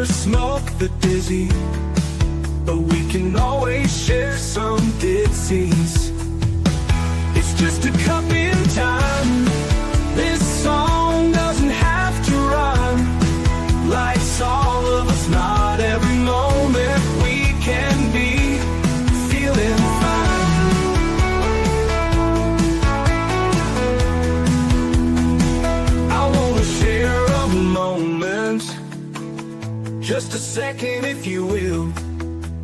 never smoke the dizzy, but we can always share some disease. It's just a cup in time. This song doesn't have to rhyme. Life's all of us, not every moment we can be feeling fine. I wanna share a moment, just a second if you will,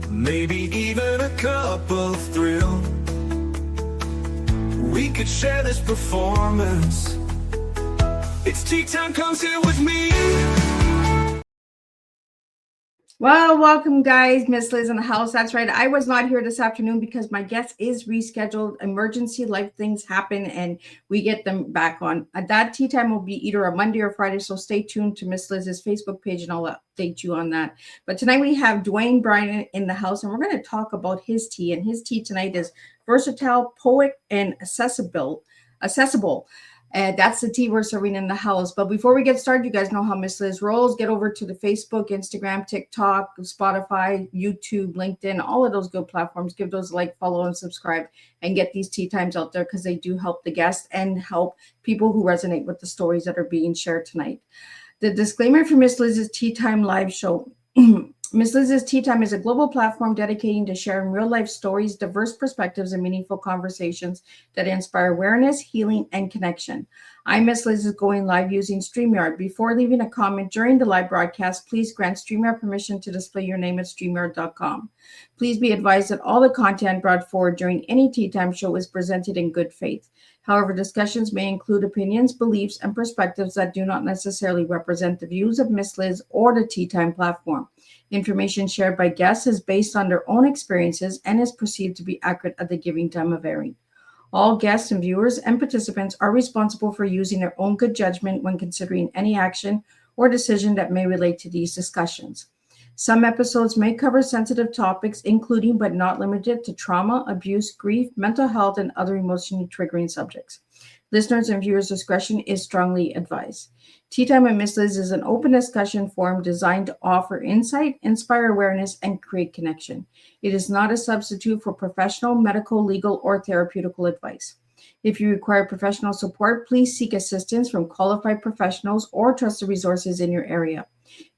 maybe even a cup of thrill. We could share this performance. It's tea time, come sit with me. Well, welcome guys. Miss Liz in the house. That's right. I was not here this afternoon because my guest is rescheduled. Emergency life things happen and we get them back on. That tea time will be either a Monday or Friday. So stay tuned to Miss Liz's Facebook page and I'll update you on that. But tonight we have Dwayne Brenna in the house and we're going to talk about his tea. And his tea tonight is versatile, poetic, and accessible. That's the tea we're serving in the house. But before we get started, you guys know how Miss Liz rolls. Get over to the Facebook, Instagram, TikTok, Spotify, YouTube, LinkedIn, all of those good platforms. Give those a like, follow, and subscribe, and get these tea times out there because they do help the guests and help people who resonate with the stories that are being shared tonight. The disclaimer for Miss Liz's Tea Time live show. Miss Liz's Tea Time is a global platform dedicating to sharing real-life stories, diverse perspectives, and meaningful conversations that inspire awareness, healing, and connection. I'm Miss Liz is going live using StreamYard. Before leaving a comment during the live broadcast, please grant StreamYard permission to display your name at StreamYard.com. Please be advised that all the content brought forward during any Tea Time show is presented in good faith. However, discussions may include opinions, beliefs, and perspectives that do not necessarily represent the views of Miss Liz or the Tea Time platform. Information shared by guests is based on their own experiences and is perceived to be accurate at the giving time of airing. All guests and viewers and participants are responsible for using their own good judgment when considering any action or decision that may relate to these discussions. Some episodes may cover sensitive topics, including but not limited to trauma, abuse, grief, mental health, and other emotionally triggering subjects. Listeners' and viewers' discretion is strongly advised. Tea Time with Miss Liz is an open discussion forum designed to offer insight, inspire awareness, and create connection. It is not a substitute for professional, medical, legal, or therapeutical advice. If you require professional support, please seek assistance from qualified professionals or trusted resources in your area.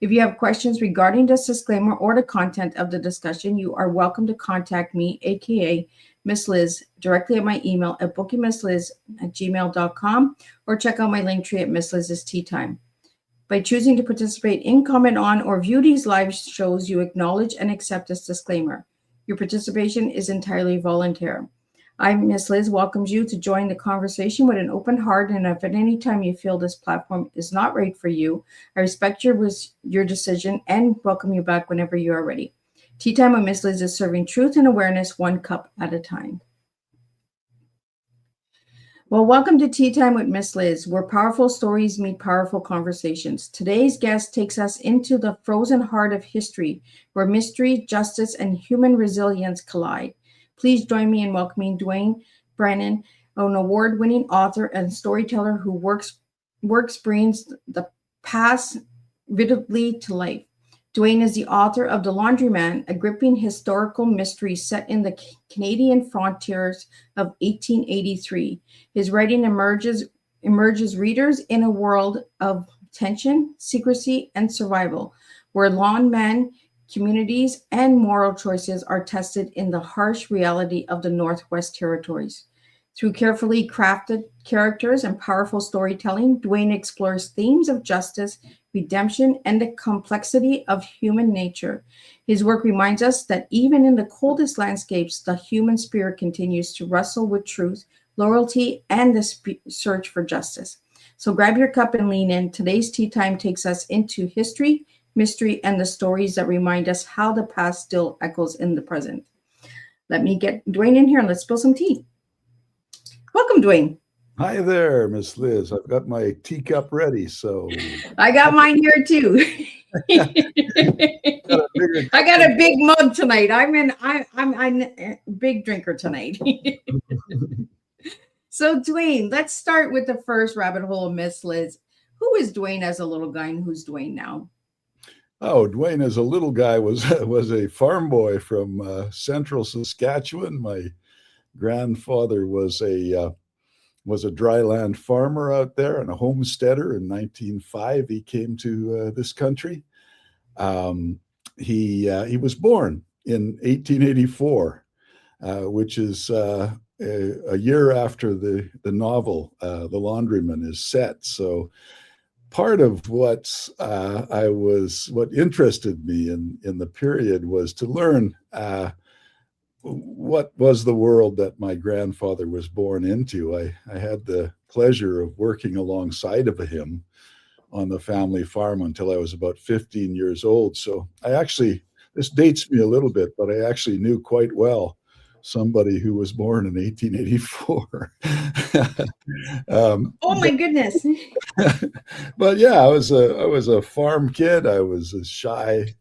If you have questions regarding this disclaimer or the content of the discussion, you are welcome to contact me, aka Miss Liz, directly at my email at bookingmissliz@gmail.com or check out my link tree at Miss Liz's Tea Time. By choosing to participate in, comment on, or view these live shows, you acknowledge and accept this disclaimer. Your participation is entirely voluntary. I, Miss Liz, welcomes you to join the conversation with an open heart, and if at any time you feel this platform is not right for you, I respect your decision and welcome you back whenever you are ready. Tea Time with Miss Liz is serving truth and awareness one cup at a time. Well, welcome to Tea Time with Miss Liz, where powerful stories meet powerful conversations. Today's guest takes us into the frozen heart of history, where mystery, justice, and human resilience collide. Please join me in welcoming Dwayne Brenna, an award-winning author and storyteller who brings the past vividly to life. Dwayne is the author of The Laundryman, a gripping historical mystery set in the Canadian frontiers of 1883. His writing immerses readers in a world of tension, secrecy, and survival, where lawmen, communities, and moral choices are tested in the harsh reality of the Northwest Territories. Through carefully crafted characters and powerful storytelling, Dwayne explores themes of justice, redemption, and the complexity of human nature. His work reminds us that even in the coldest landscapes, the human spirit continues to wrestle with truth, loyalty, and the search for justice. So grab your cup and lean in. Today's Tea Time takes us into history, mystery, and the stories that remind us how the past still echoes in the present. Let me get Dwayne in here and let's spill some tea. Welcome, Dwayne. Hi there, Miss Liz. I've got my teacup ready, so I got mine here too. I got a big mug tonight. I'm a big drinker tonight. So Dwayne, let's start with the first rabbit hole of Miss Liz. Who is Dwayne as a little guy and who's Dwayne now? Oh, Dwayne, as a little guy, was was a farm boy from central Saskatchewan. My grandfather was a dryland farmer out there and a homesteader. In 1905, he came to this country. He was born in 1884, which is a year after the novel The Laundryman is set. So part of what interested me in the period was to learn what was the world that my grandfather was born into. I had the pleasure of working alongside of him on the family farm until I was about 15 years old. So this dates me a little bit, but I actually knew quite well somebody who was born in 1884. Oh my goodness. But yeah, I was a farm kid. I was a shy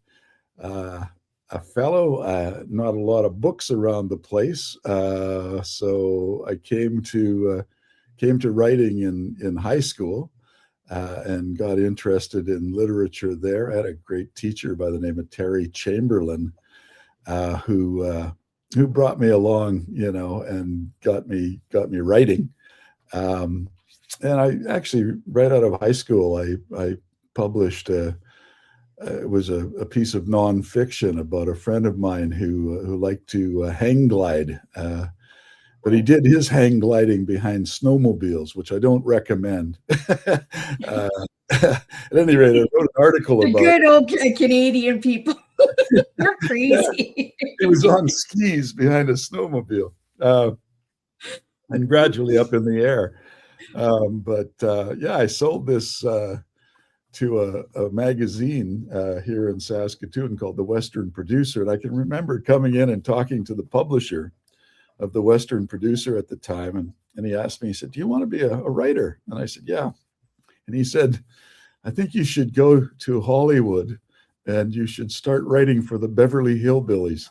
a fellow, not a lot of books around the place. So I came to writing in high school and got interested in literature there. I had a great teacher by the name of Terry Chamberlain who brought me along, and got me writing. And I actually, right out of high school, I published it was a piece of nonfiction about a friend of mine who liked to hang glide, but he did his hang gliding behind snowmobiles, which I don't recommend. At any rate, I wrote an article The about good old Canadian people. You're crazy. He was on skis behind a snowmobile, and gradually up in the air. Yeah, I sold this to a magazine here in Saskatoon called The Western Producer. And I can remember coming in and talking to the publisher of The Western Producer at the time. And he asked me, he said, "Do you want to be a writer?" And I said, "Yeah." And he said, "I think you should go to Hollywood and you should start writing for the Beverly Hillbillies."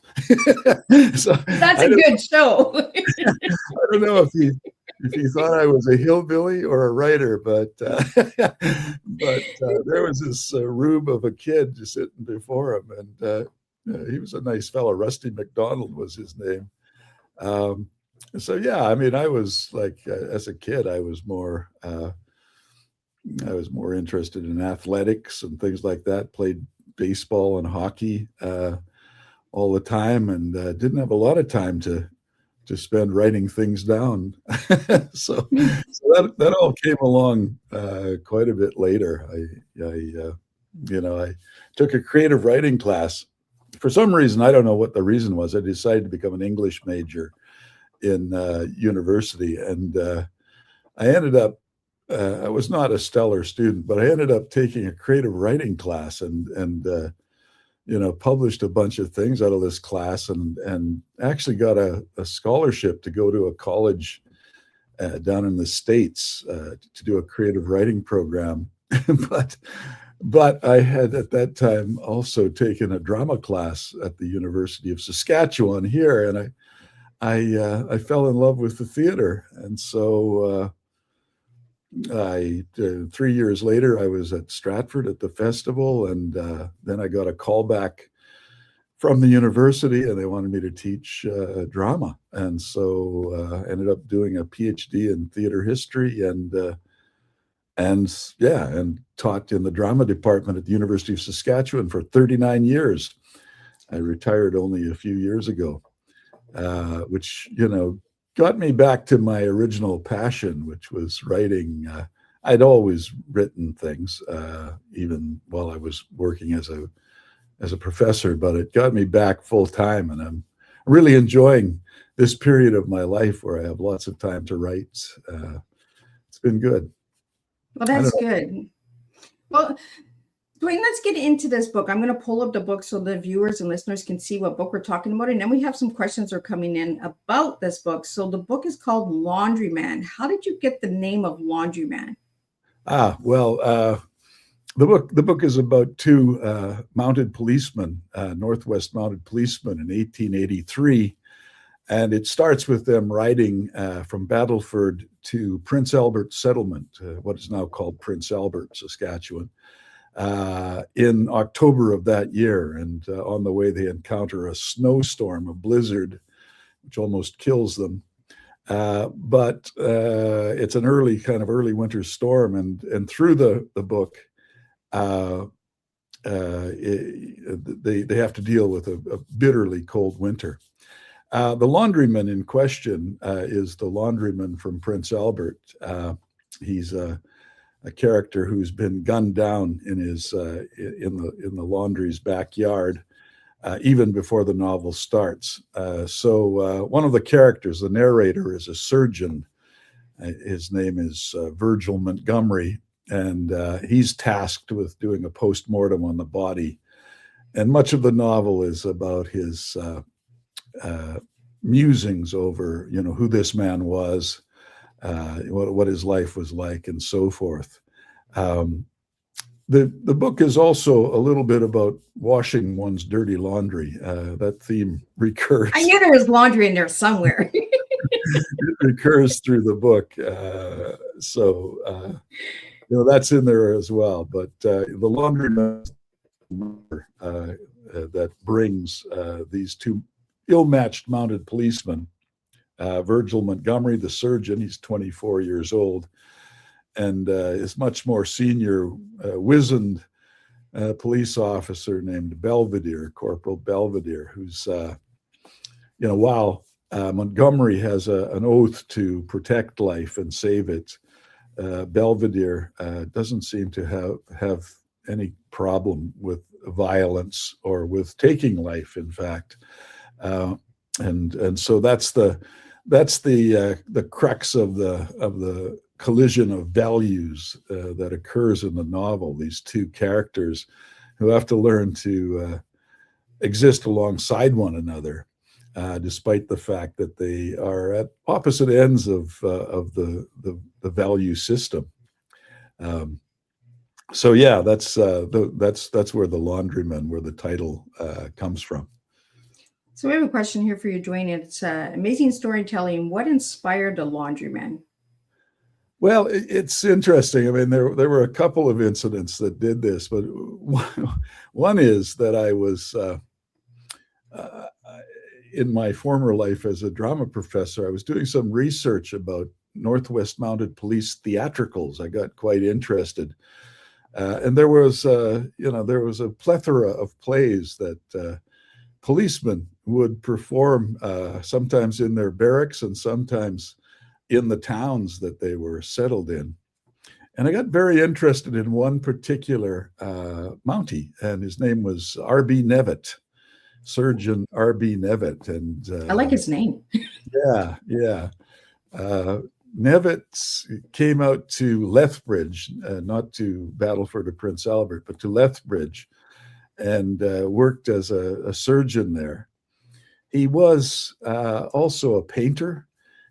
So That's a good show. I don't know if he thought I was a hillbilly or a writer, but there was this rube of a kid just sitting before him, and he was a nice fellow. Rusty McDonald was his name. So yeah, I mean, I was like, as a kid, I was more interested in athletics and things like that. Played baseball and hockey all the time, and didn't have a lot of time to spend writing things down. so that all came along quite a bit later. I took a creative writing class. For some reason, I don't know what the reason was, I decided to become an English major in university. And I ended up, I was not a stellar student, but I ended up taking a creative writing class and published a bunch of things out of this class, and actually got a scholarship to go to a college down in the States to do a creative writing program. But I had at that time also taken a drama class at the University of Saskatchewan here, and I fell in love with the theater. And so 3 years later, I was at Stratford at the festival, and then I got a call back from the university, and they wanted me to teach drama. And so ended up doing a PhD in theater history, and taught in the drama department at the University of Saskatchewan for 39 years. I retired only a few years ago, which, got me back to my original passion, which was writing. I'd always written things, even while I was working as a professor, but it got me back full time, and I'm really enjoying this period of my life where I have lots of time to write. It's been good. Well, that's good. Well, Dwayne, let's get into this book. I'm going to pull up the book so the viewers and listeners can see what book we're talking about. And then we have some questions that are coming in about this book. So the book is called Laundryman. How did you get the name of Laundryman? Well, the book is about two mounted policemen, Northwest mounted policemen in 1883. And it starts with them riding from Battleford to Prince Albert Settlement, what is now called Prince Albert, Saskatchewan. in October of that year. And on the way, they encounter a snowstorm, a blizzard, which almost kills them. But it's an early winter storm, and through the book, they have to deal with a bitterly cold winter. The laundryman in question is the laundryman from Prince Albert. He's a character who's been gunned down in his in the laundry's backyard, even before the novel starts. So one of the characters, the narrator, is a surgeon. His name is Virgil Montgomery, and he's tasked with doing a post-mortem on the body. And much of the novel is about his musings over, who this man was, what his life was like, and so forth. The book is also a little bit about washing one's dirty laundry. That theme recurs. I knew there was laundry in there somewhere. It recurs through the book. That's in there as well. But the laundryman that brings these two ill-matched mounted policemen, Virgil Montgomery, the surgeon, he's 24 years old, and is much more senior, wizened police officer named Belvedere, Corporal Belvedere, who's, while Montgomery has an oath to protect life and save it, Belvedere doesn't seem to have any problem with violence or with taking life, in fact. And so that's the crux of the collision of values that occurs in the novel. These two characters who have to learn to exist alongside one another, despite the fact that they are at opposite ends of the value system. So yeah, that's where the Laundryman, where the title comes from. So we have a question here for you, Dwayne. It's amazing storytelling. What inspired the Laundryman? Well, it's interesting. I mean, there were a couple of incidents that did this, but one is that I was in my former life as a drama professor, I was doing some research about Northwest Mounted Police theatricals. I got quite interested, and there was a plethora of plays that policemen would perform, sometimes in their barracks and sometimes in the towns that they were settled in. And I got very interested in one particular Mountie, and his name was R.B. Nevitt, Surgeon R.B. Nevitt. And I like his name. Yeah. Nevitt came out to Lethbridge, not to Battleford or Prince Albert, but to Lethbridge, and worked as a surgeon there. He was also a painter.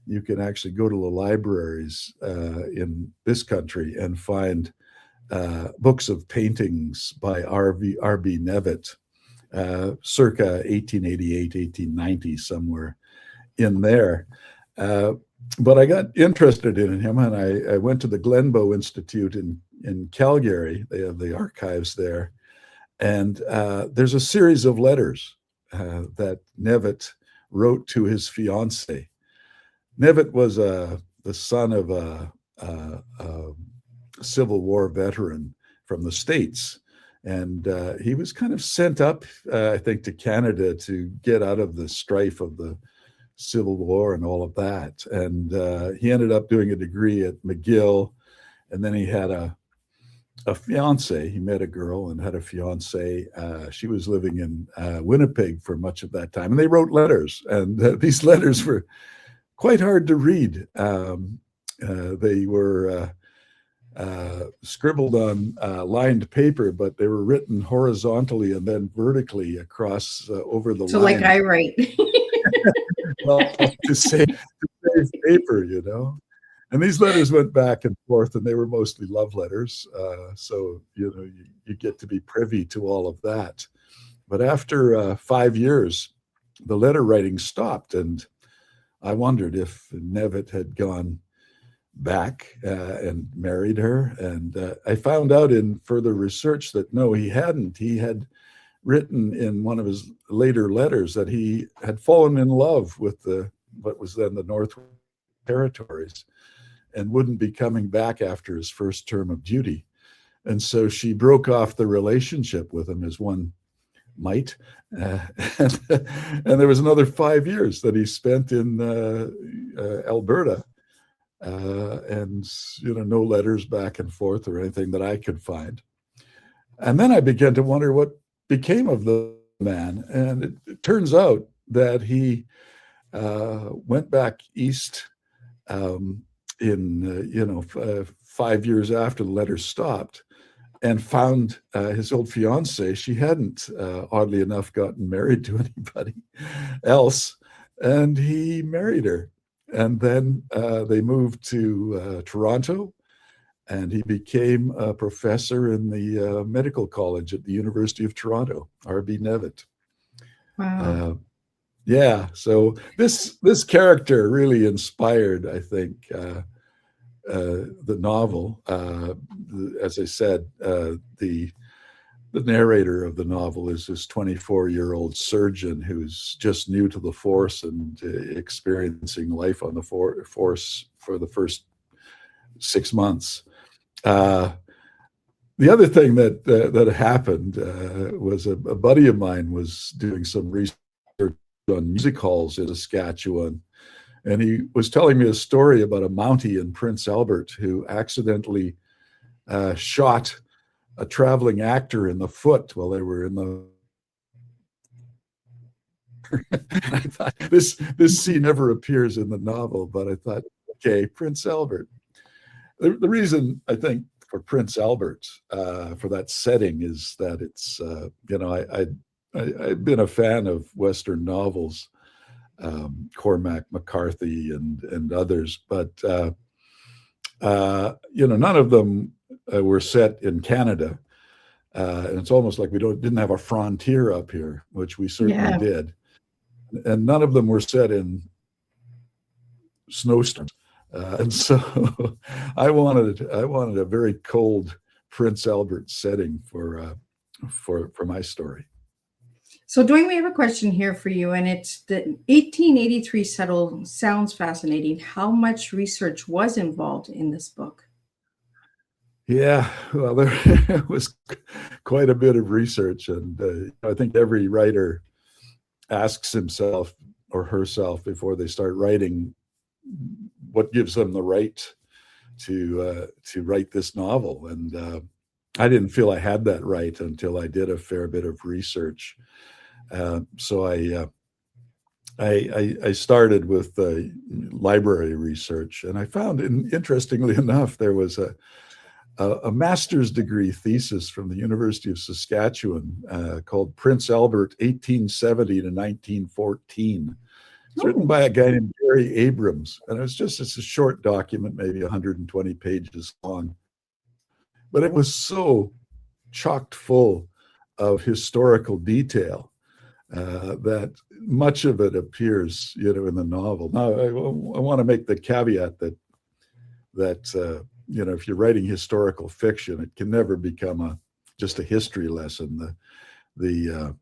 You can actually go to the libraries in this country and find books of paintings by R.B. Nevitt, circa 1888, 1890, somewhere in there. But I got interested in him, and I went to the Glenbow Institute in Calgary. They have the archives there. And there's a series of letters that Nevitt wrote to his fiancée. Nevitt was the son of a Civil War veteran from the States. And he was kind of sent up, I think, to Canada to get out of the strife of the Civil War and all of that. And he ended up doing a degree at McGill. And then he had a fiance. He met a girl and had a fiance. She was living in Winnipeg for much of that time. And they wrote letters. And these letters were quite hard to read. They were scribbled on lined paper, but they were written horizontally and then vertically across over the line. So like I write. Well, to save paper, And these letters went back and forth, and they were mostly love letters. So, you get to be privy to all of that. But after 5 years, the letter writing stopped, and I wondered if Nevitt had gone back and married her. And I found out in further research that no, he hadn't. He had written in one of his later letters that he had fallen in love with what was then the North Territories and wouldn't be coming back after his first term of duty. And so she broke off the relationship with him, as one might. And there was another 5 years that he spent in Alberta. And, no letters back and forth or anything that I could find. And then I began to wonder what became of the man. And it turns out that he went back east in 5 years after the letters stopped, and found his old fiancée. She hadn't, oddly enough, gotten married to anybody else, and he married her. And then they moved to Toronto, and he became a professor in the medical college at the University of Toronto, R.B. Nevitt. Wow. Yeah, so this character really inspired, I think, the novel. As I said, the narrator of the novel is this 24-year-old surgeon who's just new to the force and experiencing life on the force for the first 6 months. The other thing that happened was a buddy of mine was doing some research on music halls in Saskatchewan, and he was telling me a story about a Mountie in Prince Albert who accidentally shot a traveling actor in the foot while they were in the. I thought this scene never appears in the novel, but I thought, okay, Prince Albert. The reason I think for Prince Albert, for that setting, is that it's I've been a fan of Western novels, Cormac McCarthy and others, but none of them were set in Canada, and it's almost like we didn't have a frontier up here, which we certainly did, and none of them were set in snowstorms, and so I wanted a very cold Prince Albert setting for my story. So, Dwayne, we have a question here for you, and it's the 1883 settle sounds fascinating. How much research was involved in this book? Yeah, well, there was quite a bit of research, and I think every writer asks himself or herself before they start writing what gives them the right to write this novel. And I didn't feel I had that right until I did a fair bit of research. So I started with library research, and I found, interestingly enough, there was a master's degree thesis from the University of Saskatchewan called Prince Albert, 1870 to 1914. It's written by a guy named Gary Abrams, and it's a short document, maybe 120 pages long. But it was so chock full of historical detail that much of it appears, in the novel. Now, I want to make the caveat that if you're writing historical fiction, it can never become just a history lesson. The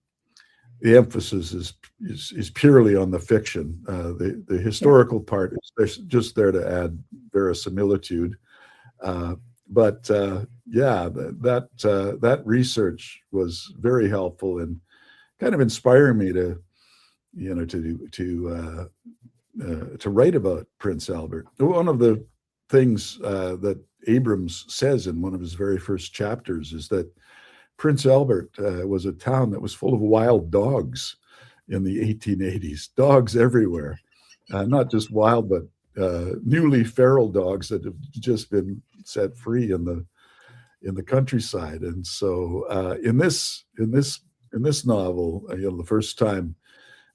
emphasis is purely on the fiction. The historical part is just there to add verisimilitude. But that research was very helpful in kind of inspiring me to write about Prince Albert. One of the things that Abrams says in one of his very first chapters is that Prince Albert was a town that was full of wild dogs in the 1880s. Dogs everywhere, not just wild, but newly feral dogs that have just been set free in the countryside. And so in this novel, the first time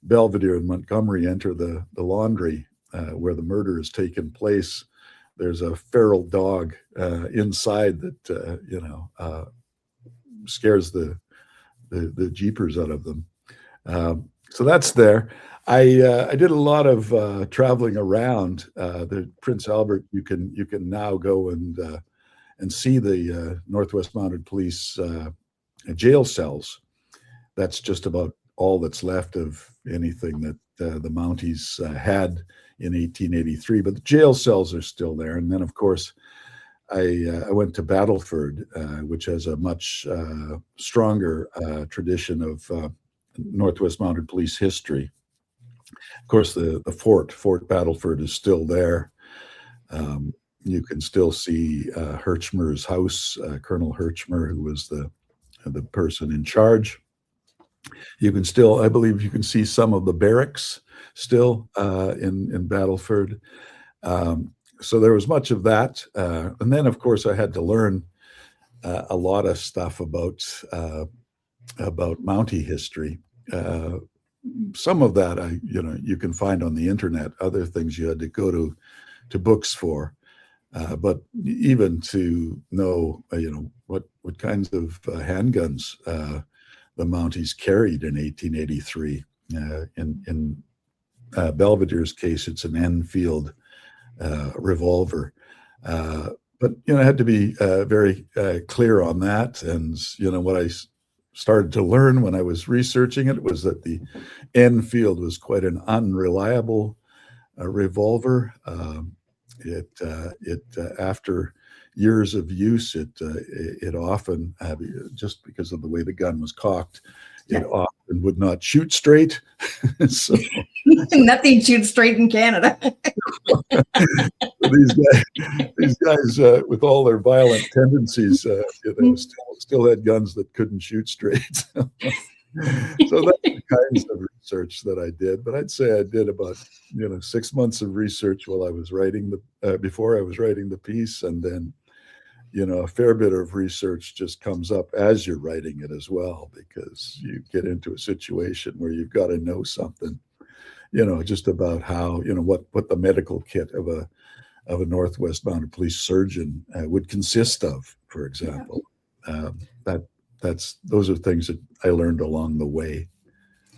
Belvedere and Montgomery enter the laundry where the murder has taken place, there's a feral dog inside that scares the jeepers out of them. So that's there. I did a lot of traveling around the Prince Albert. You can now go and see the Northwest Mounted Police jail cells. That's just about all that's left of anything that the Mounties had in 1883. But the jail cells are still there. And then, of course, I went to Battleford, which has a much stronger tradition of Northwest Mounted Police history. Of course, the Fort Battleford is still there. You can still see Herchmer's house, Colonel Herchmer, who was the person in charge. You can still, I believe, you can see some of the barracks still in Battleford. So there was much of that, and then, of course, I had to learn a lot of stuff about Mountie history. Some of that you can find on the internet. Other things you had to go to books for. But even to know, what kinds of handguns the Mounties carried in 1883. In Belvedere's case, it's an Enfield revolver. But I had to be very clear on that. And what I started to learn when I was researching it was that the Enfield was quite an unreliable revolver. After years of use, it often, just because of the way the gun was cocked, it often would not shoot straight. So nothing shoots straight in Canada. these guys, with all their violent tendencies, they still had guns that couldn't shoot straight. So that's the kinds of research that I did. But I'd say I did about 6 months of research while I was writing before I was writing the piece, and then a fair bit of research just comes up as you're writing it as well, because you get into a situation where you've got to know something, just about how what the medical kit of a Northwest Mounted Police surgeon would consist of, for example. Those are things that I learned along the way.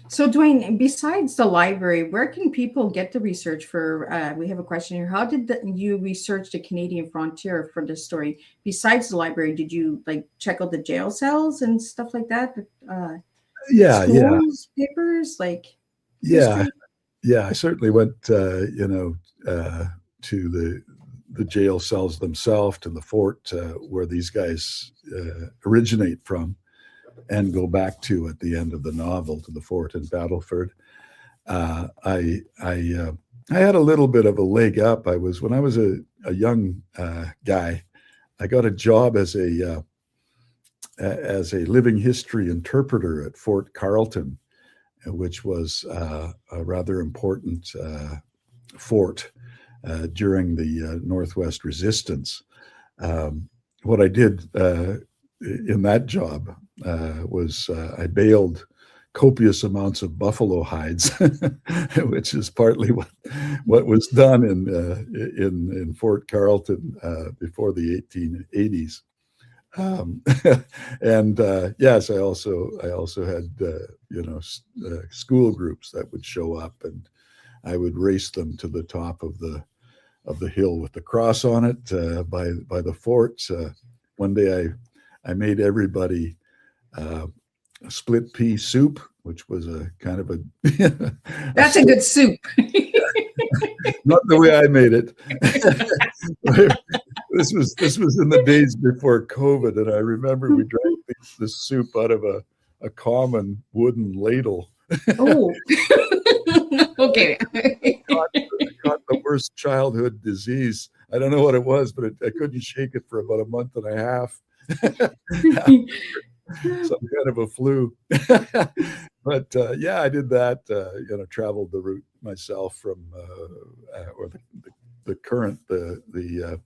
So, Dwayne, besides the library, where can people get the research for? We have a question here. How did you research the Canadian frontier for this story? Besides the library, did you check out the jail cells and stuff like that? Schools, papers, history? I certainly went, to the jail cells themselves, to the fort where these guys originate from, and go back to at the end of the novel to the fort in Battleford. I had a little bit of a leg up. When I was a young guy, I got a job as a living history interpreter at Fort Carleton, which was a rather important fort during the Northwest Resistance. What I did in that job was I baled copious amounts of buffalo hides, which is partly what was done in Fort Carleton before the 1880s. And yes, I also had school groups that would show up, and I would race them to the top of the hill with the cross on it by the fort. One day I made everybody a split pea soup, which was a kind of a that's a good soup. Not the way I made it. This was in the days before COVID, and I remember we drank this soup out of a common wooden ladle. Oh, okay. I caught the worst childhood disease. I don't know what it was, but I couldn't shake it for about a month and a half. Some kind of a flu. But I did that. Traveled the route myself from or the current the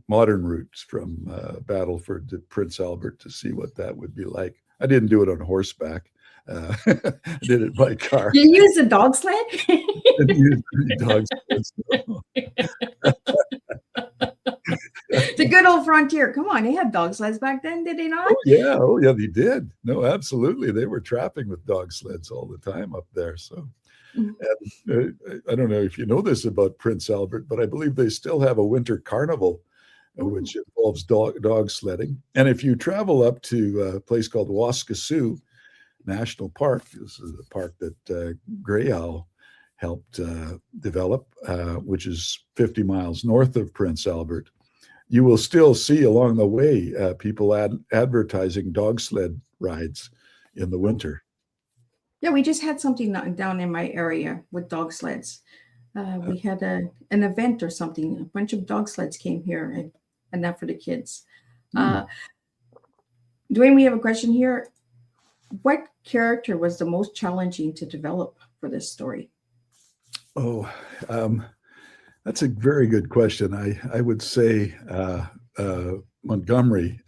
modern routes from Battleford to Prince Albert to see what that would be like. I didn't do it on horseback. I did it by car. You use a dog sled? Didn't use any dog sleds, no. The good old frontier. Come on, they had dog sleds back then, did they not? Oh yeah, they did. No, absolutely, they were trapping with dog sleds all the time up there. So, and I don't know if you know this about Prince Albert, but I believe they still have a winter carnival, which involves dog sledding. And if you travel up to a place called Waskesiu National Park, this is a park that Grey Owl helped develop, which is 50 miles north of Prince Albert. You will still see along the way people advertising dog sled rides in the winter. Yeah, we just had something down in my area with dog sleds. We had an event or something. A bunch of dog sleds came here, and that for the kids. Dwayne, we have a question here. What character was the most challenging to develop for this story? Oh, that's a very good question. I would say Montgomery,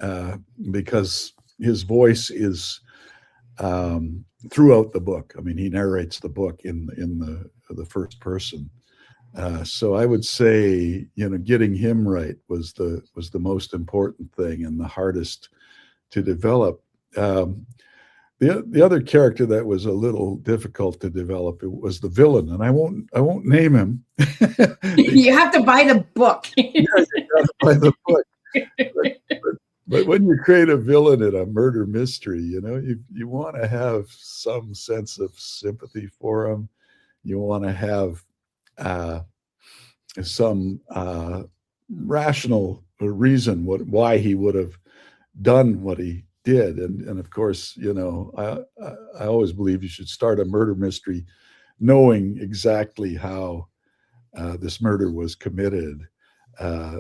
because his voice is throughout the book. I mean, he narrates the book in the first person. So I would say, getting him right was the most important thing and the hardest to develop. The other character that was a little difficult to develop, it was the villain, and I won't name him. You have to buy the book. Yeah, you gotta buy the book. But when you create a villain in a murder mystery, you want to have some sense of sympathy for him. You want to have some rational reason why he would have done what he did. And of course, I always believe you should start a murder mystery knowing exactly how this murder was committed.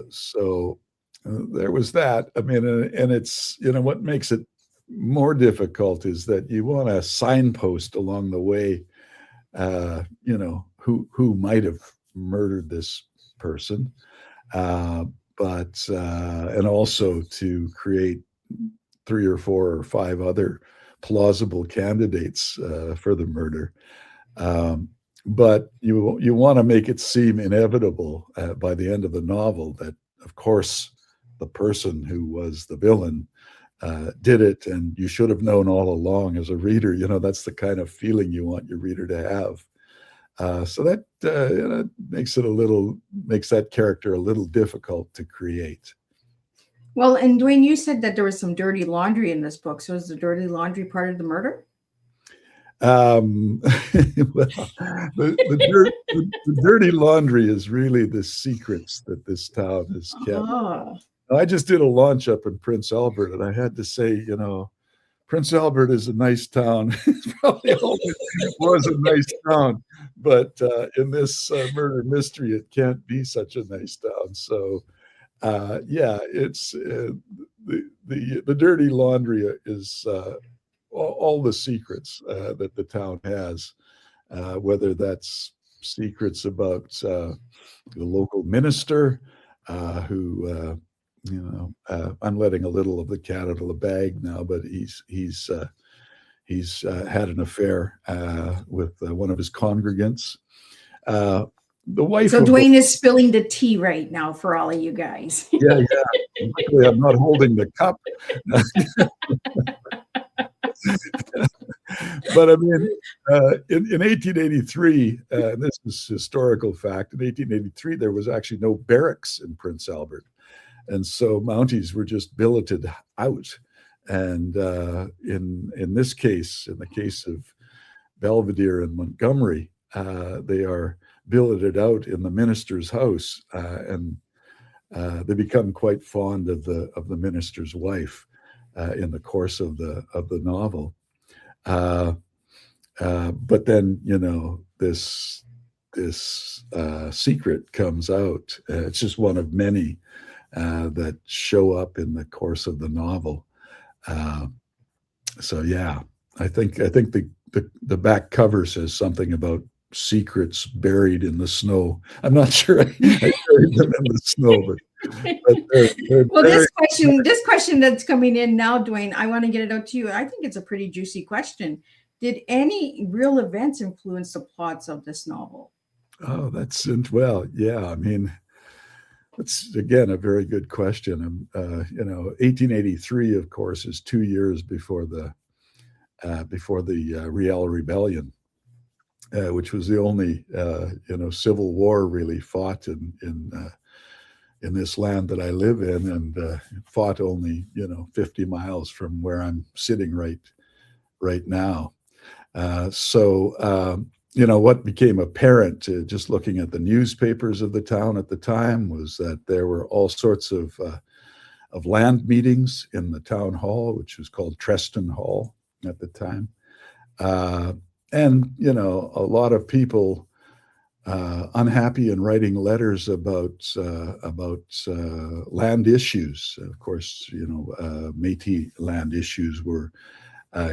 So there was that. I mean, and it's, what makes it more difficult is that you want to signpost along the way, who might have murdered this person, but and also to create 3 or 4 or 5 other plausible candidates for the murder. But you want to make it seem inevitable by the end of the novel that, of course, the person who was the villain did it, and you should have known all along as a reader. That's the kind of feeling you want your reader to have. So that makes that character a little difficult to create. Well, and Dwayne, you said that there was some dirty laundry in this book. So is the dirty laundry part of the murder? Well, the dirty laundry is really the secrets that this town has kept. Oh. I just did a launch up in Prince Albert, and I had to say, Prince Albert is a nice town. It probably always was a nice town, but in this murder mystery, it can't be such a nice town. So, it's the dirty laundry is all the secrets that the town has, whether that's secrets about the local minister who. I'm letting a little of the cat out of the bag now, but he's had an affair with one of his congregants. The wife. So Dwayne is spilling the tea right now for all of you guys. Yeah. Luckily, I'm not holding the cup. But I mean, in 1883, and this is historical fact, in 1883, there was actually no barracks in Prince Albert. And so Mounties were just billeted out. And in this case, in the case of Belvedere and Montgomery, they are billeted out in the minister's house, and they become quite fond of the minister's wife in the course of the novel. But then, this secret comes out. It's just one of many that show up in the course of the novel. So yeah, I think the back cover says something about secrets buried in the snow. I'm not sure I buried them in the snow, but they're well, this question that's coming in now, Dwayne, I want to get it out to you. I think it's a pretty juicy question. Did any real events influence the plots of this novel? Oh, well, yeah. I mean, It's again a very good question. 1883, of course, is 2 years before the Riel Rebellion, which was the only civil war really fought in this land that I live in, and fought only 50 miles from where I'm sitting right now. What became apparent just looking at the newspapers of the town at the time was that there were all sorts of land meetings in the town hall, which was called Treston Hall at the time. And a lot of people unhappy and writing letters about land issues. Of course, Métis land issues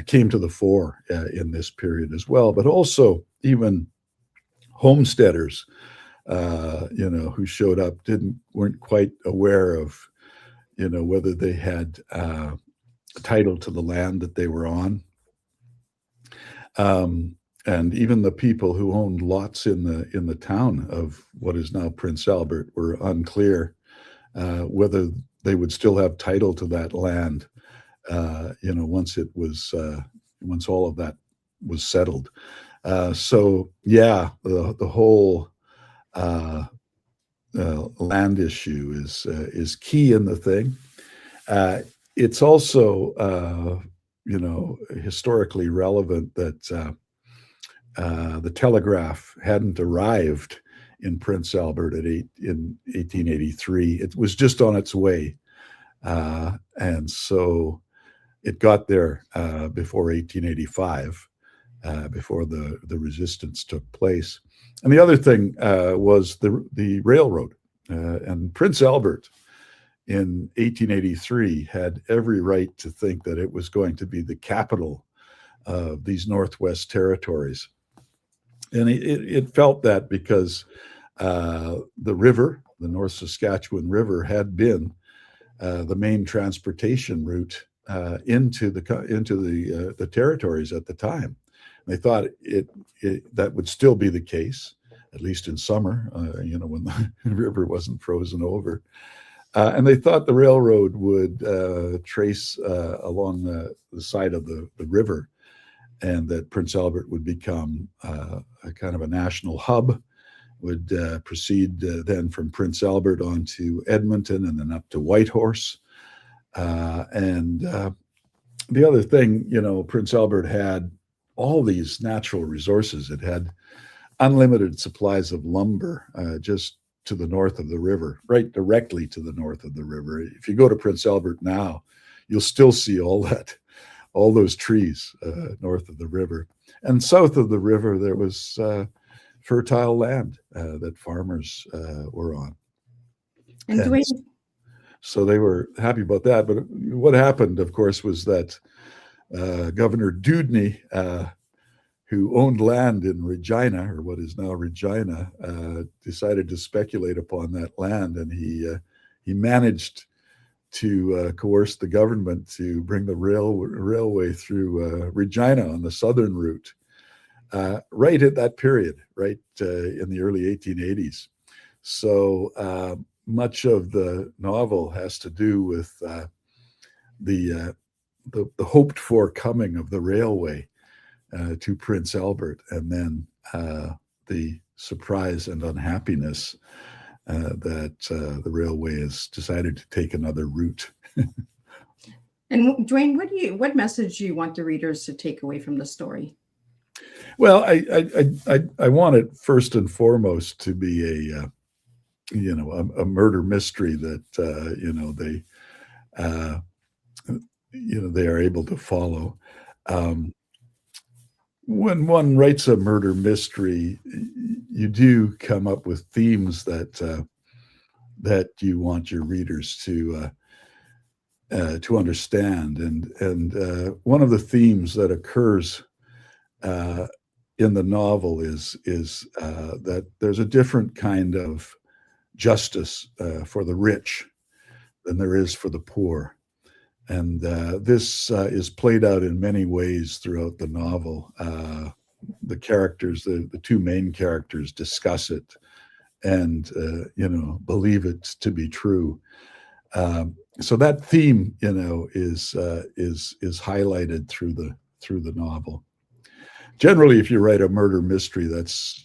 came to the fore in this period as well, but also even homesteaders, who showed up weren't quite aware of, whether they had title to the land that they were on. And even the people who owned lots in the town of what is now Prince Albert were unclear whether they would still have title to that land, once all of that was settled. The whole land issue is key in the thing. It's also historically relevant that the telegraph hadn't arrived in Prince Albert in 1883. It was just on its way, and so it got there before 1885, before the resistance took place. And the other thing was the railroad, and Prince Albert in 1883 had every right to think that it was going to be the capital of these Northwest Territories. And it felt that because the river, the North Saskatchewan River, had been the main transportation route into the territories at the time. They thought that would still be the case, at least in summer, when the river wasn't frozen over. And they thought the railroad would trace along the side of the river, and that Prince Albert would become a kind of a national hub, would proceed then from Prince Albert on to Edmonton and then up to Whitehorse. And the other thing, Prince Albert had all these natural resources. It had unlimited supplies of lumber just to the north of the river, right directly to the north of the river. If you go to Prince Albert now, you'll still see all those trees north of the river. And south of the river, there was fertile land that farmers were on. And Dwayne, so they were happy about that. But what happened, of course, was that Governor Dewdney, who owned land in Regina, or what is now Regina, decided to speculate upon that land, and he managed to coerce the government to bring the railway through Regina on the southern route, right at that period, right in the early 1880s. So much of the novel has to do with the hoped for coming of the railway to Prince Albert, and then the surprise and unhappiness that the railway has decided to take another route. And Dwayne, what message do you want the readers to take away from the story? Well, I want it first and foremost to be a murder mystery that they are able to follow. When one writes a murder mystery, you do come up with themes that you want your readers to understand, and one of the themes that occurs in the novel is that there's a different kind of justice for the rich than there is for the poor. And this is played out in many ways throughout the novel. The characters, the two main characters, discuss it, and believe it to be true. So that theme, is highlighted through the novel. Generally, if you write a murder mystery, that's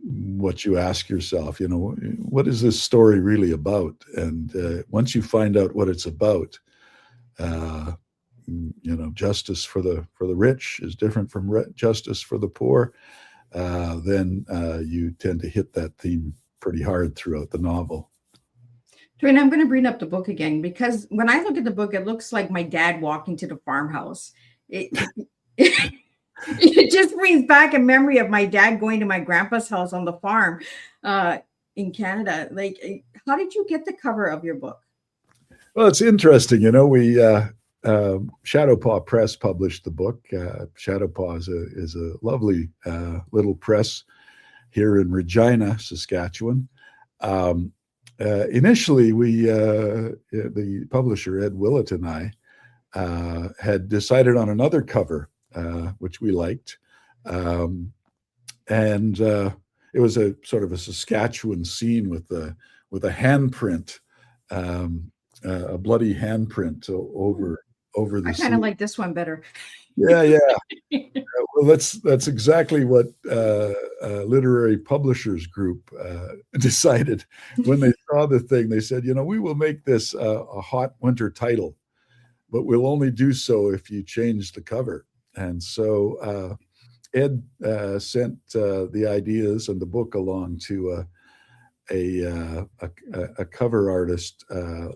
what you ask yourself. What is this story really about? And once you find out what it's about, justice for the rich is different from justice for the poor. Then you tend to hit that theme pretty hard throughout the novel. Dwayne, I'm going to bring up the book again, because when I look at the book, it looks like my dad walking to the farmhouse. It just brings back a memory of my dad going to my grandpa's house on the farm in Canada. Like, how did you get the cover of your book? Well, it's interesting. We Shadowpaw Press published the book. Shadowpaw is a lovely little press here in Regina, Saskatchewan. Initially, the publisher, Ed Willett, and I had decided on another cover, which we liked. And it was a sort of a Saskatchewan scene with a handprint, a bloody handprint over the I kind of like this one better. Yeah. Well, that's exactly what Literary Publishers Group decided when they saw the thing. They said, we will make this a hot winter title, but we'll only do so if you change the cover. And so Ed sent the ideas and the book along to a cover artist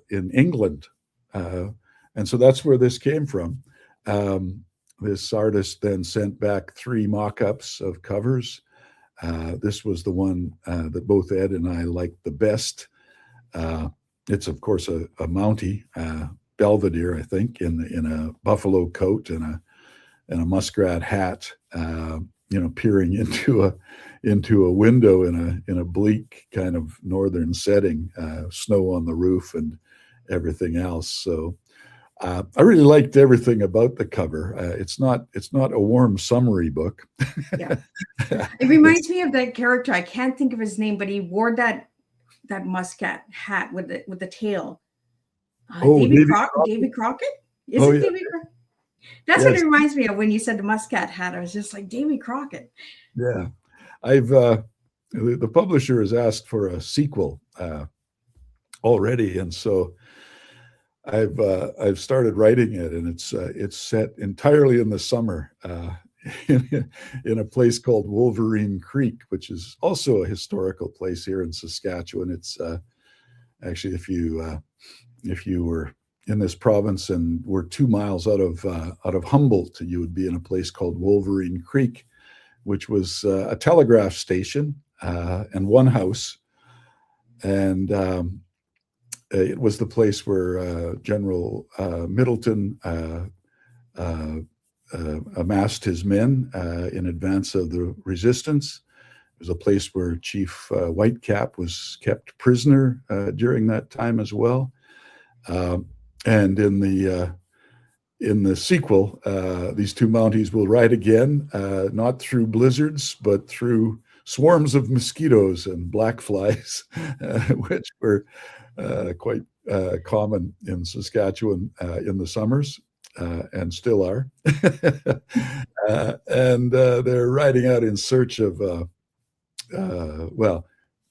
in England. And so that's where this came from. This artist then sent back 3 mock-ups of covers. This was the one that both Ed and I liked the best. It's, of course, a Mountie, Belvedere, I think, in a buffalo coat and a muskrat hat, peering into a window in a bleak kind of northern setting, snow on the roof and everything else. So I really liked everything about the cover. It's not a warm summary book. Yeah, it reminds me of that character. I can't think of his name, but he wore that muskrat hat with the tail. David Crockett? Is it David Crockett? That's what it reminds me of when you said the muscat hat. I was just like, Davy Crockett. Yeah, I've the publisher has asked for a sequel already, and so I've started writing it, and it's set entirely in the summer in a place called Wolverine Creek, which is also a historical place here in Saskatchewan. It's actually, if you were in this province and were 2 miles out of Humboldt, you would be in a place called Wolverine Creek, which was a telegraph station and one house. And it was the place where General Middleton amassed his men in advance of the resistance. It was a place where Chief Whitecap was kept prisoner during that time as well. And in the sequel, these 2 Mounties will ride again, not through blizzards, but through swarms of mosquitoes and black flies, which were quite common in Saskatchewan in the summers, and still are. And they're riding out in search of,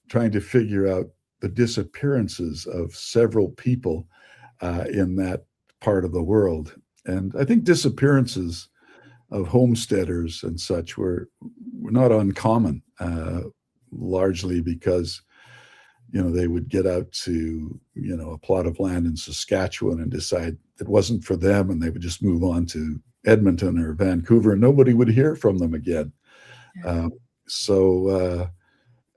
trying to figure out the disappearances of several people in that part of the world. And I think disappearances of homesteaders and such were not uncommon, largely because, they would get out to, a plot of land in Saskatchewan and decide it wasn't for them, and they would just move on to Edmonton or Vancouver, and nobody would hear from them again. Yeah.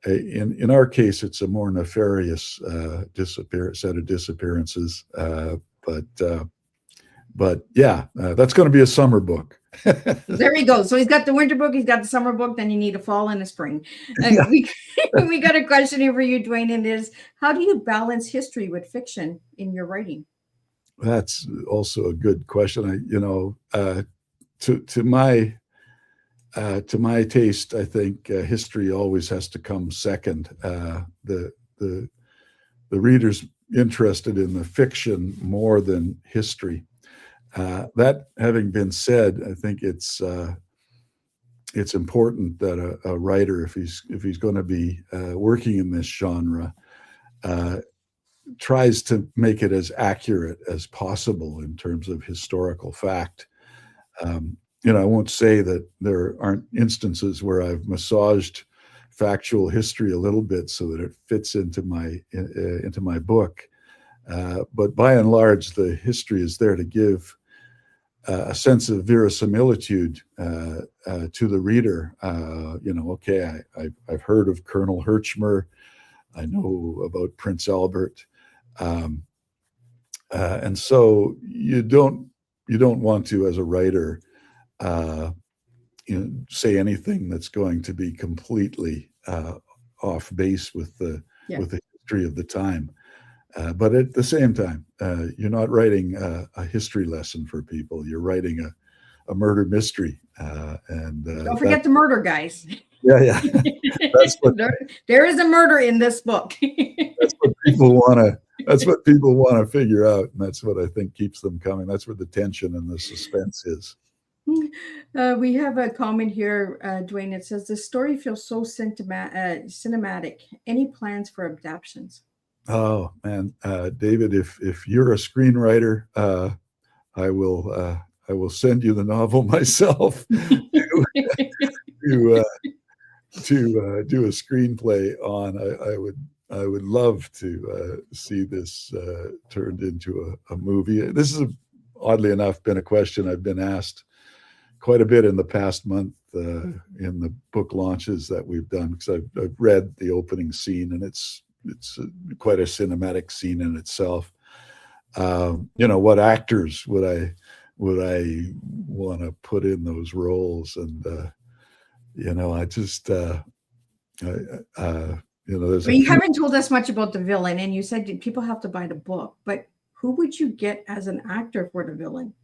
In our case, it's a more nefarious set of disappearances. But yeah, that's going to be a summer book. There we go. So he's got the winter book, he's got the summer book, then you need a fall and a spring. We got a question here for you, Dwayne, and it is, how do you balance history with fiction in your writing? That's also a good question. To my to my taste, I think history always has to come second. The reader's interested in the fiction more than history. That having been said, I think it's important that a writer, if he's going to be working in this genre, tries to make it as accurate as possible in terms of historical fact. I won't say that there aren't instances where I've massaged factual history a little bit so that it fits into my book. But by and large, the history is there to give a sense of verisimilitude to the reader. Okay, I've heard of Colonel Herchmer. I know about Prince Albert. And so you don't want to, as a writer, say anything that's going to be completely off base with the history of the time. But at the same time, you're not writing a history lesson for people. You're writing a murder mystery. And don't forget the murder, guys. Yeah. That's what, there is a murder in this book. That's what people want to. That's what people want to figure out, and that's what I think keeps them coming. That's where the tension and the suspense is. We have a comment here, Dwayne. It says the story feels so cinematic. Any plans for adaptations? Oh man, David, if you're a screenwriter, I will send you the novel myself to do a screenplay on. I would love to see this turned into a movie. This is, oddly enough, been a question I've been asked quite a bit in the past month in the book launches that we've done, because I've read the opening scene, and it's quite a cinematic scene in itself. What actors would I want to put in those roles? And I just there's. But you haven't told us much about the villain, and you said people have to buy the book. But who would you get as an actor for the villain?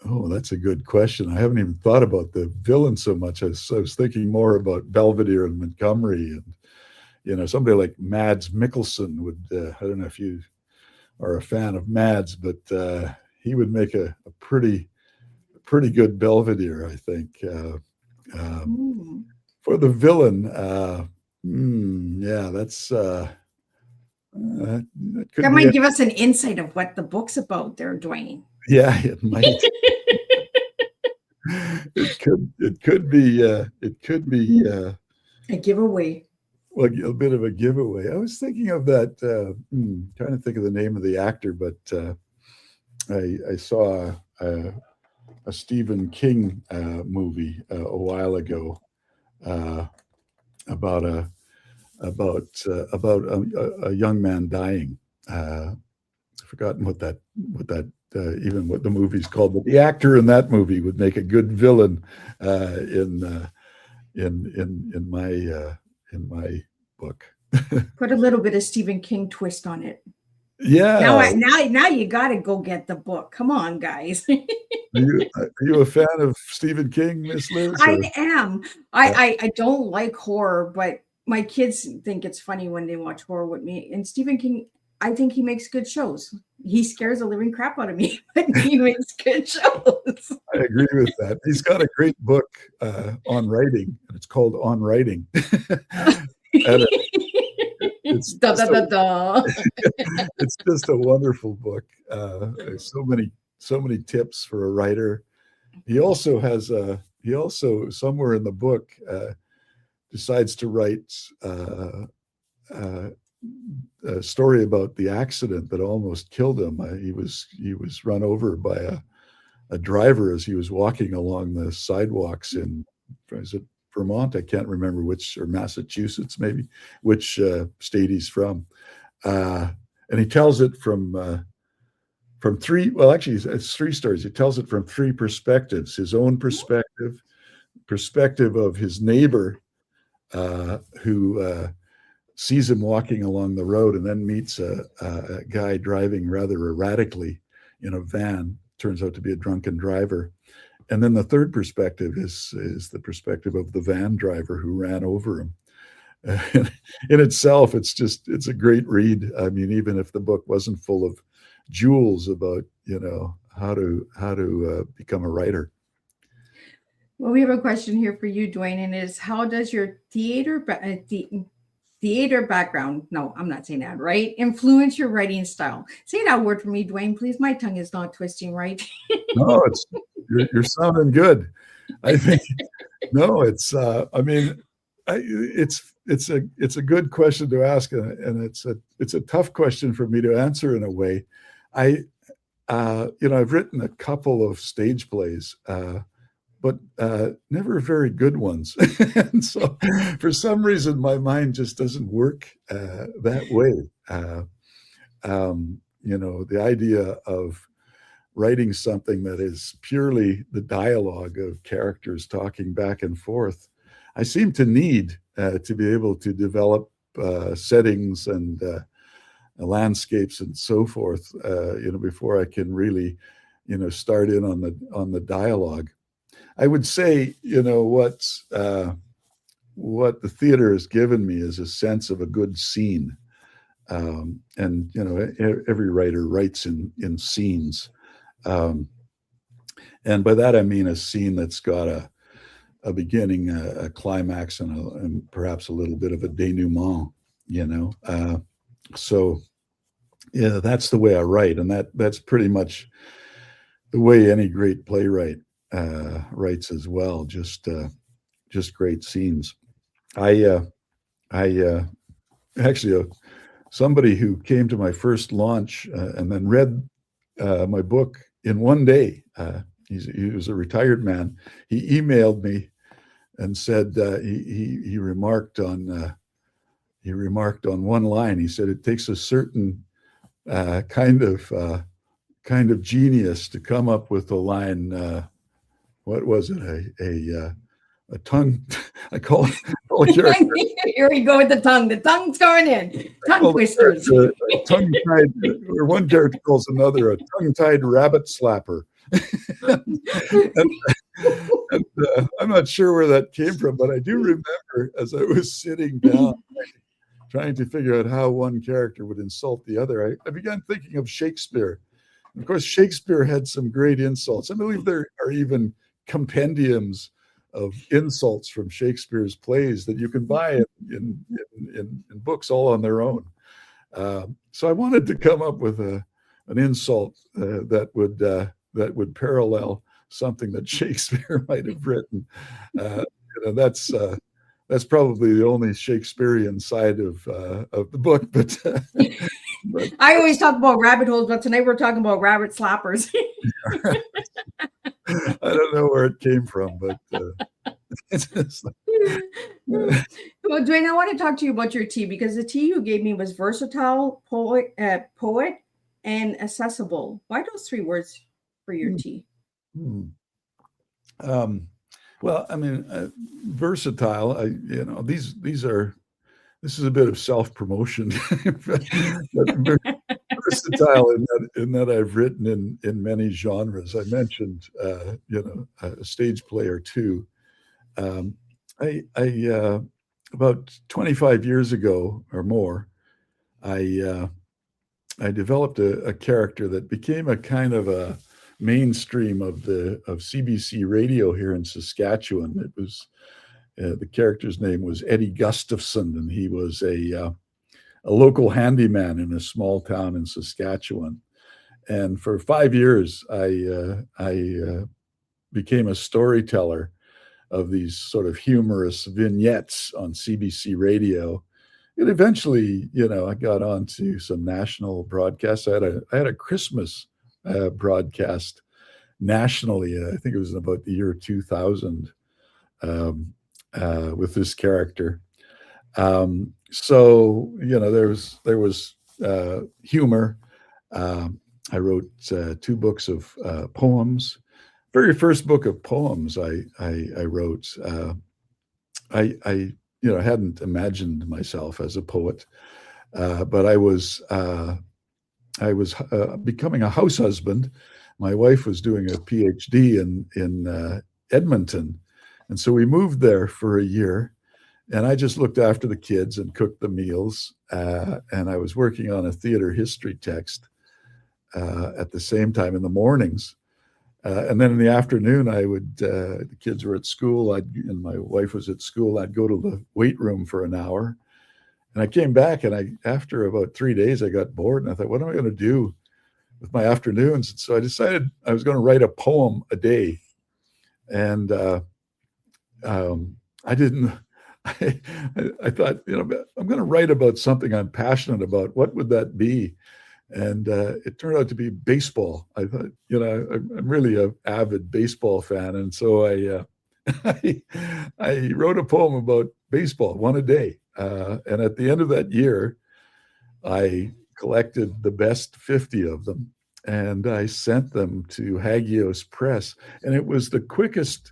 Oh, that's a good question. I haven't even thought about the villain so much. I was thinking more about Belvedere and Montgomery, and somebody like Mads Mikkelsen would. I don't know if you are a fan of Mads, but he would make a pretty good Belvedere, I think. For the villain, that's. That might give us an insight of what the book's about there, Dwayne. Yeah, it might. It could be a giveaway. Well, a bit of a giveaway. I was thinking of that. Trying to think of the name of the actor, but I saw a Stephen King movie a while ago about a young man dying. I've forgotten what the movie's called, but the actor in that movie would make a good villain in my book. Put a little bit of Stephen King twist on it. Yeah. Now you got to go get the book. Come on, guys. Are you a fan of Stephen King, Miss Liz? I am. I don't like horror, but my kids think it's funny when they watch horror with me. And Stephen King, I think he makes good shows. He scares the living crap out of me, but he makes good shows. I agree with that. He's got a great book on writing, and it's called On Writing. It's just a wonderful book. So many tips for a writer. He also somewhere in the book decides to write a story about the accident that almost killed him. He was run over by a driver as he was walking along the sidewalks in, is it Vermont? I can't remember which, or Massachusetts maybe, which state he's from. And he tells it from three, well, actually it's three stories. He tells it from three perspectives: his own perspective of his neighbor, who sees him walking along the road and then meets a guy driving rather erratically in a van, turns out to be a drunken driver, And then the third perspective is the perspective of the van driver who ran over him. In itself, it's a great read. I mean, even if the book wasn't full of jewels about, how to become a writer. Well, we have a question here for you, Dwayne, and is how does your theater background, no, I'm not saying that right, influence your writing style? Say that word for me, Dwayne, please. My tongue is not twisting right. No, you're sounding good. I think no, it's I mean, it's a good question to ask, and it's a tough question for me to answer in a way. I've written a couple of stage plays, but never very good ones. And so for some reason, my mind just doesn't work that way. The idea of writing something that is purely the dialogue of characters talking back and forth, I seem to need to be able to develop settings and landscapes and so forth, before I can really, start in on the dialogue. I would say, what the theater has given me is a sense of a good scene. And, every writer writes in scenes. And by that, I mean a scene that's got a beginning, a climax, and perhaps a little bit of a denouement, so yeah, that's the way I write. And that's pretty much the way any great playwright writes as well. Just great scenes. I actually, somebody who came to my first launch and then read my book in one day. He was a retired man. He emailed me and said he remarked on one line. He said it takes a certain kind of genius to come up with a line. What was it? A tongue. I call it character. Here we go with the tongue. The tongue's going in. Tongue twisters. Tongue-tied, or one character calls another a tongue-tied rabbit slapper. and I'm not sure where that came from, but I do remember as I was sitting down trying to figure out how one character would insult the other, I began thinking of Shakespeare. And of course, Shakespeare had some great insults. I believe there are even compendiums of insults from Shakespeare's plays that you can buy in books all on their own. So I wanted to come up with an insult that would parallel something that Shakespeare might have written. That's probably the only Shakespearean side of the book. But I always talk about rabbit holes, but tonight we're talking about rabbit slappers. I don't know where it came from, but it's just well, Dwayne, I want to talk to you about your tea, because the tea you gave me was versatile, poet, and accessible. Why those three words for your tea? Well, I mean, versatile. This is a bit of self-promotion. But versatile in that I've written in many genres. I mentioned, a stage play or two. I about 25 years ago or more, I developed a character that became a kind of a mainstream of CBC radio here in Saskatchewan. It was the character's name was Eddie Gustafson, and he was a local handyman in a small town in Saskatchewan. And for 5 years, I became a storyteller of these sort of humorous vignettes on CBC radio. And eventually, I got onto some national broadcasts. I had a Christmas broadcast nationally. I think it was about the year 2000 with this character. So there was humor. I wrote 2 books of poems. Very first book of poems I wrote. I hadn't imagined myself as a poet, but I was becoming a house husband my wife was doing a PhD in Edmonton, and so we moved there for a year. And I just looked after the kids and cooked the meals. And I was working on a theater history text at the same time in the mornings. And then in the afternoon, I would, the kids were at school, and my wife was at school. I'd go to the weight room for an hour. And I came back, and after about 3 days, I got bored. And I thought, what am I going to do with my afternoons? And so I decided I was going to write a poem a day. And I didn't. I thought, I'm going to write about something I'm passionate about. What would that be? And it turned out to be baseball. I thought, I'm really an avid baseball fan. And so I wrote a poem about baseball, one a day. And at the end of that year, I collected the best 50 of them, and I sent them to Hagios Press. And it was the quickest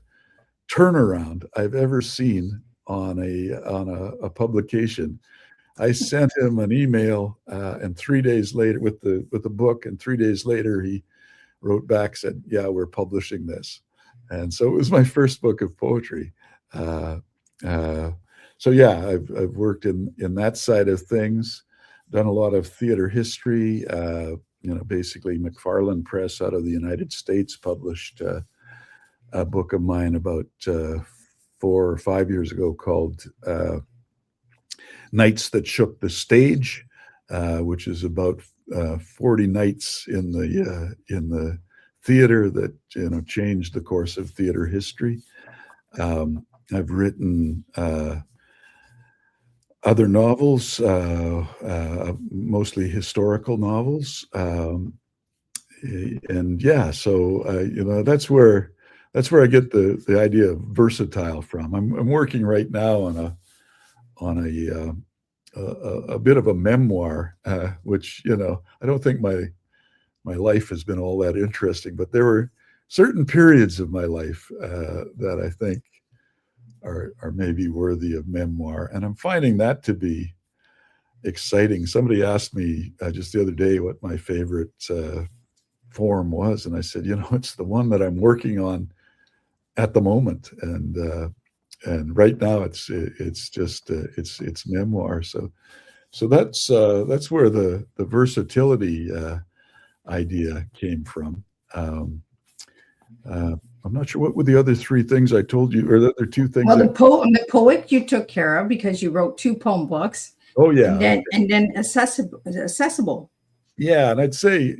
turnaround I've ever seen on a publication. I sent him an email, and 3 days later with the book, and 3 days later he wrote back, said, "Yeah, we're publishing this." And so it was my first book of poetry. So yeah, I've worked in that side of things, done a lot of theater history. Basically McFarland Press out of the United States published a book of mine about 4 or 5 years ago called Nights That Shook the Stage, which is about 40 nights in the theater that changed the course of theater history. I've written other novels, mostly historical novels, and yeah, so that's where I get the idea of versatile from. I'm working right now on a bit of a memoir, which I don't think my life has been all that interesting, but there were certain periods of my life that I think are maybe worthy of memoir, and I'm finding that to be exciting. Somebody asked me just the other day what my favorite form was, and I said, it's the one that I'm working on at the moment, and right now it's just it's memoir. So that's where the versatility idea came from. I'm not sure what were the other 3 things I told you, or the other 2 things. Well, the poet you took care of because you wrote 2 poem books. Oh yeah, and then accessible. Yeah, and I'd say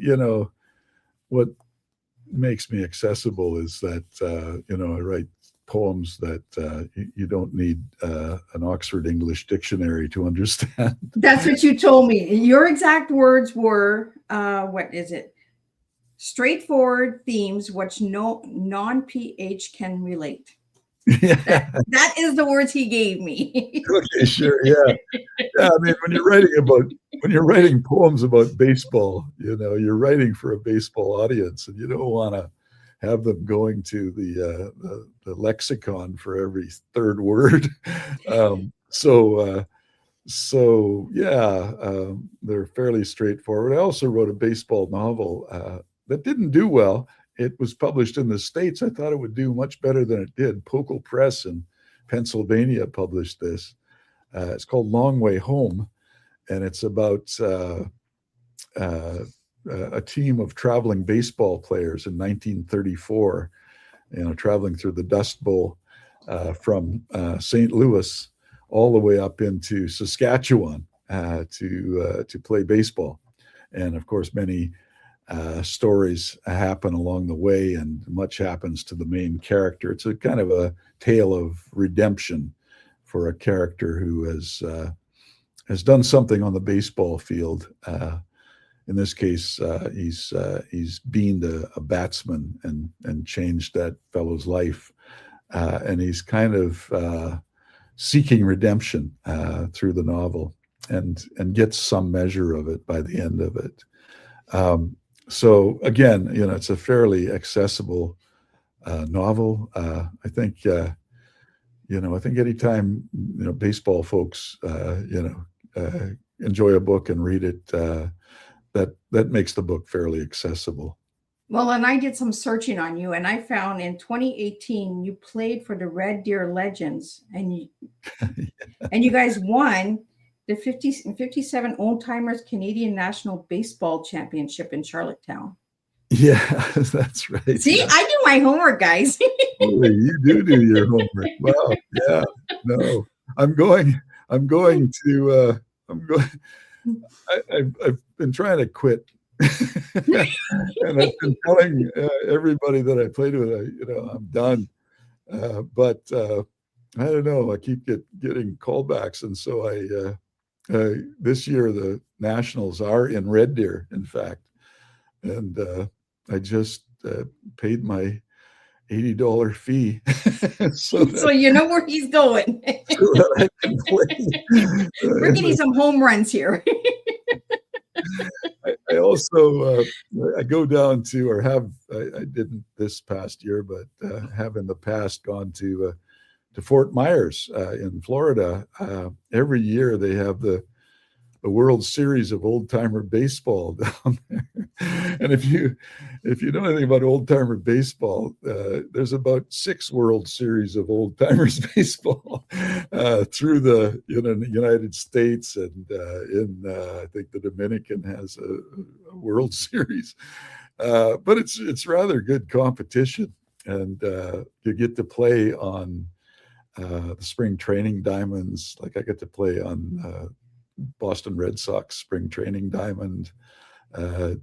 what makes me accessible is that I write poems that you don't need an Oxford English dictionary to understand. That's what you told me. Your exact words were, what is it? Straightforward themes which no non-PH can relate. Yeah. That is the words he gave me. Okay, sure. Yeah. Yeah. I mean, when you're writing poems about baseball, you're writing for a baseball audience, and you don't want to have them going to the lexicon for every 3rd word. So yeah, they're fairly straightforward. I also wrote a baseball novel that didn't do well. It was published in the States. I thought it would do much better than it did. Pocal Press in Pennsylvania published this. It's called Long Way Home, and it's about a team of traveling baseball players in 1934, traveling through the Dust Bowl from St. Louis all the way up into Saskatchewan to play baseball. And of course, many stories happen along the way, and much happens to the main character. It's a kind of a tale of redemption for a character who has done something on the baseball field. In this case, he's beaned a batsman and changed that fellow's life, and he's kind of seeking redemption through the novel, and gets some measure of it by the end of it. So again, it's a fairly accessible novel. I think anytime baseball folks enjoy a book and read it, that makes the book fairly accessible. Well, and I did some searching on you, and I found in 2018 you played for the Red Deer Legends, and you guys won the 57 Old Timers Canadian National Baseball Championship in Charlottetown. Yeah, that's right. See, Yeah. I do my homework, guys. Boy, you do your homework. Wow. Yeah. No, I'm going. I'm going to. I'm going. I've been trying to quit, and I've been telling everybody that I played with, I'm done. But I don't know. I keep getting callbacks, and so this year the nationals are in Red Deer, in fact, and I just paid my $80 fee, So you know where he's going. so that I can play. We're getting some home runs here. I also I go down to, or have, I didn't this past year, but have in the past gone to Fort Myers in Florida. Every year they have the World Series of Old Timer Baseball down there. And if you know anything about old timer baseball, there's about 6 World Series of Old Timers Baseball through the United States, and in I think the Dominican has a World Series. But it's rather good competition, and you get to play on the spring training diamonds. Like I get to play on Boston Red Sox spring training diamond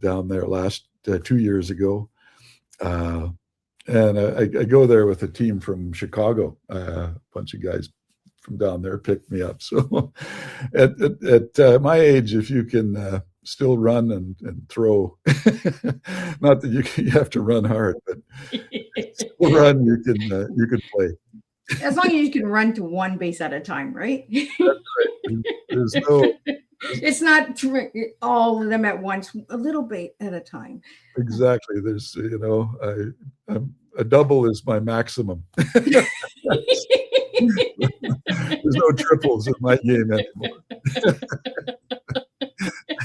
down there last 2 years ago. And I go there with a team from Chicago. A bunch of guys from down there picked me up. So at my age, if you can still run and throw, not that you have to run hard, but still run, you can play. As long as you can run to one base at a time, right? That's right. There's no. It's not all of them at once, a little bit at a time. Exactly. There's, a double is my maximum. There's no triples in my game anymore.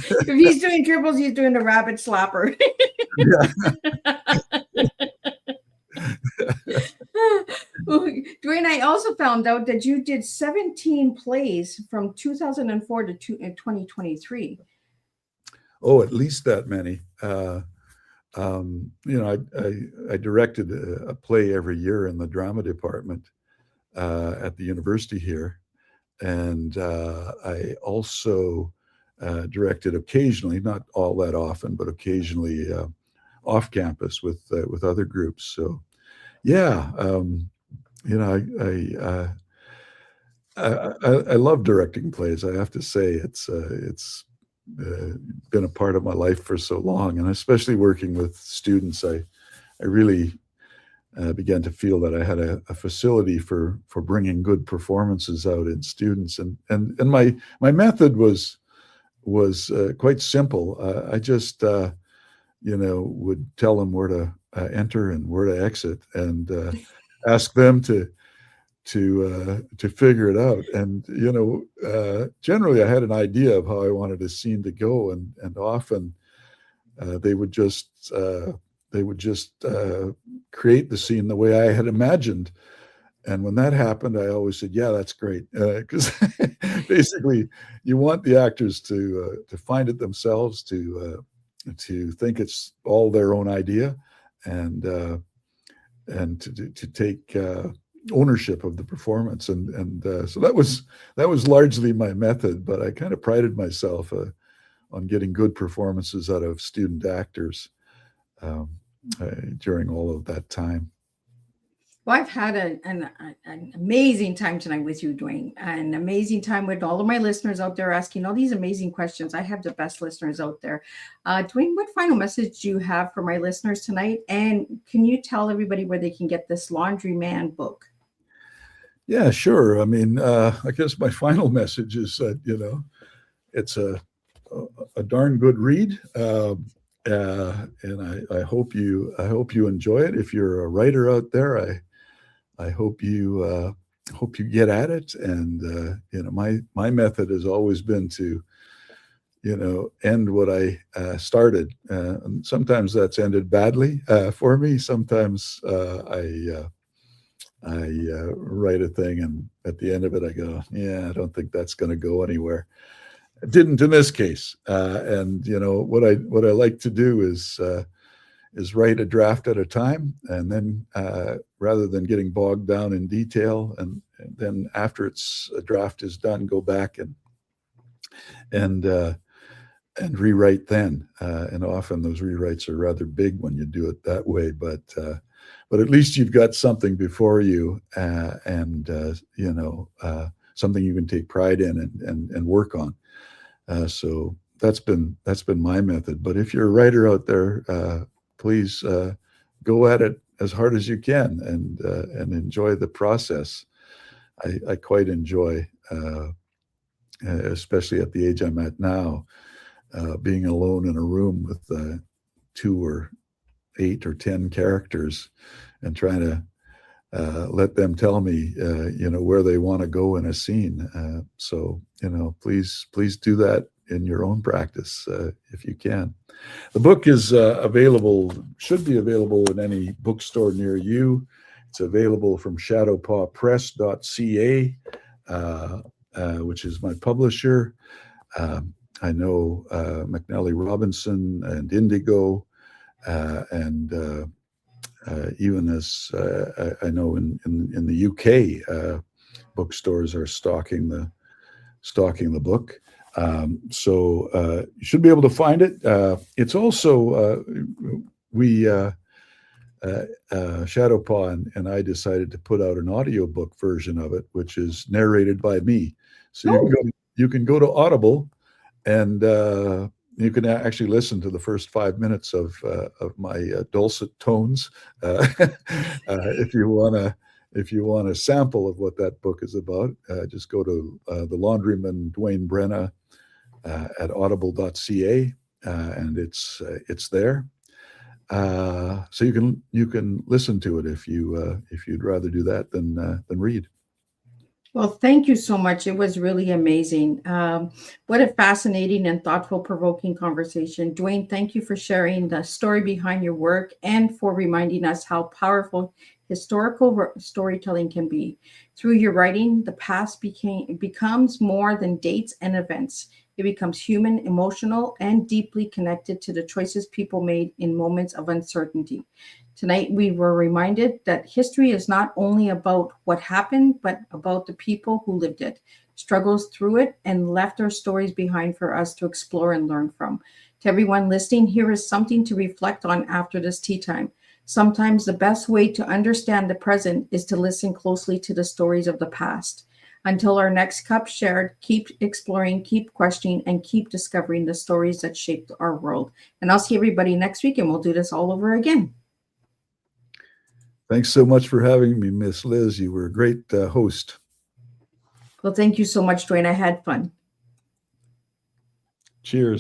If he's doing triples, he's doing the rabbit slapper. Dwayne, I also found out that you did 17 plays from 2004 to 2023. Oh, at least that many. I directed a play every year in the drama department at the university here. And I also directed occasionally, not all that often, but occasionally off campus with other groups. So, yeah, I love directing plays. I have to say, it's been a part of my life for so long, and especially working with students, I really began to feel that I had a facility for bringing good performances out in students, and my method was quite simple. I just would tell them where to enter and where to exit, and ask them to figure it out. And generally I had an idea of how I wanted a scene to go, and often they would just create the scene the way I had imagined. And when that happened, I always said, yeah, that's great, because basically you want the actors to find it themselves, to think it's all their own idea, and to take ownership of the performance, and so that was largely my method. But I kind of prided myself on getting good performances out of student actors during all of that time. Well, I've had an amazing time tonight with you, Dwayne, an amazing time with all of my listeners out there asking all these amazing questions. I have the best listeners out there. Dwayne, what final message do you have for my listeners tonight? And can you tell everybody where they can get this Laundryman book? Yeah, sure. I mean, I guess my final message is that, it's a darn good read. And I hope you enjoy it. If you're a writer out there, I hope you get at it. And my method has always been to end what I started. And sometimes that's ended badly for me. Sometimes I write a thing, and at the end of it, I go, yeah, I don't think that's going to go anywhere. It didn't in this case. And what I like to do is write a draft at a time, and then rather than getting bogged down in detail, and then after a draft is done, go back and rewrite then. And often those rewrites are rather big when you do it that way, but at least you've got something before you, and something you can take pride in and work on. So that's been my method. But if you're a writer out there, please go at it as hard as you can, and enjoy the process. I quite enjoy, especially at the age I'm at now, being alone in a room with 2 or 8 or 10 characters, and trying to let them tell me, where they want to go in a scene. So, please do that in your own practice if you can. The book is should be available in any bookstore near you. It's available from shadowpawpress.ca, which is my publisher. I know McNally Robinson and Indigo, and even as I know in the UK, bookstores are stocking the book. So you should be able to find it. It's also Shadowpaw and I decided to put out an audiobook version of it, which is narrated by me. So you can go to Audible, and you can actually listen to the first 5 minutes of my dulcet tones if you want a sample of what that book is about. Just go to the Laundryman Dwayne Brenna at audible.ca, and it's there. So you can listen to it if you'd rather do that than read. Well, thank you so much. It was really amazing. What a fascinating and thoughtful, provoking conversation. Dwayne, thank you for sharing the story behind your work and for reminding us how powerful historical storytelling can be. Through your writing, the past becomes more than dates and events. It becomes human, emotional, and deeply connected to the choices people made in moments of uncertainty. Tonight, we were reminded that history is not only about what happened, but about the people who lived it, struggles through it, and left their stories behind for us to explore and learn from. To everyone listening, here is something to reflect on after this tea time. Sometimes the best way to understand the present is to listen closely to the stories of the past. Until our next cup shared, keep exploring, keep questioning, and keep discovering the stories that shaped our world. And I'll see everybody next week, and we'll do this all over again. Thanks so much for having me, Miss Liz. You were a great host. Well, thank you so much, Dwayne. I had fun. Cheers.